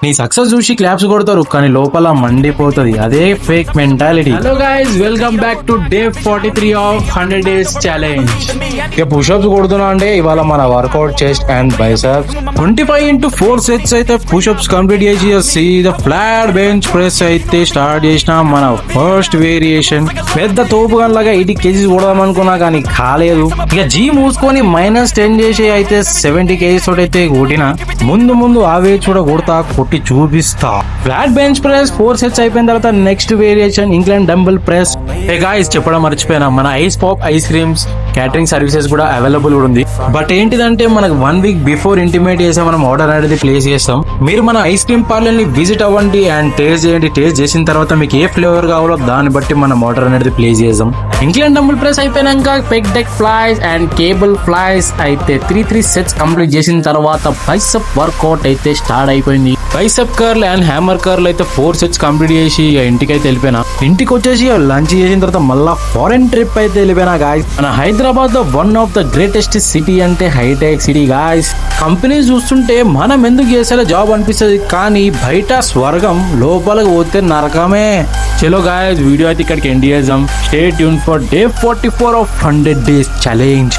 నీ సక్సెస్ చూసి క్లాప్స్ కొడతారు కానీ లోపల మండిపోతుంది. అదే fake mentality. Hello guys, welcome back to day 43 of 100 days challenge. ఇక పుషప్స్ కొడుతున్నా అంటే ఇవాళ మన workout chest and biceps 25 into 4 sets అయితే పుషప్స్ కంప్లీట్ చేసి ఫ్లాట్ బెంచ్ ప్రెస్ అయితే స్టార్ట్ చేసిన మన ఫస్ట్ వేరియేషన్. పెద్ద తోపుగా లాగా 80 kgs కొడదాం అనుకున్నా కానీ కాలేదు. ఇక జీ మూసుకొని -10 చేసి అయితే 70 kgs తోటి అయితే కొట్టిన. ముందు ఆ వేజ్ కూడా కొడతా, కొట్టి చూపిస్తా. ఫ్లాట్ బెంచ్ ప్రెస్ 4 sets అయిపోయిన తర్వాత next variation incline dumbbell press. Guys చెప్పడం మర్చిపోయినా, మన ice pop ice creams catering services కూడా అవైలబుల్ ఉంది. బట్ ఏంటిదంటే మనకు 1 week బిఫోర్ ఇంటిమేట్ చేసి మనం ఆర్డర్ అనేది ప్లేస్ చేస్తాం. మీరు మన ఐస్ క్రీమ్ పార్లర్ ని విజిట్ అవ్వండి అండ్ టేస్ట్ చేయండి. టేస్ట్ చేసిన తర్వాత మీకు ఏ ఫ్లేవర్ కావాలో దాన్ని బట్టి మనం ఆర్డర్ అనేది ప్లేస్ చేస్తాం. ఇంక్లైన్ డంబుల్ ప్రెస్ అయిపోయినాక peg deck flies and cable flies అయితే 3 sets కంప్లీట్ చేసిన తర్వాత బైసెప్ వర్కౌట్ అయితే స్టార్ట్ అయిపోయింది. Bicep curl and hammer curl అయితే 4 sets కంప్లీట్ చేసి ఇంటికి అయితే వెళ్ళిపోయినా. ఇంటికి వచ్చేసి లంచ్ చేసిన తర్వాత మళ్ళా ఫారెన్ ట్రిప్ అయితే వెళ్ళిపోయినా గాయస్. మన హైదరాబాద్ లో one of the greatest city అంటే హైటెక్ సిటీ గాయస్. కంపెనీ చూస్తుంటే మనం ఎందుకు చేసేలా జాబ్ అనిపిస్తుంది, కానీ బయట స్వర్గం, లోపలికి పోతే నరకమే. చలో గాయస్, వీడియో అయితే ఇక్కడికి ఎండ్ చేద్దాం. Stay tune for day 44 of 100 days challenge.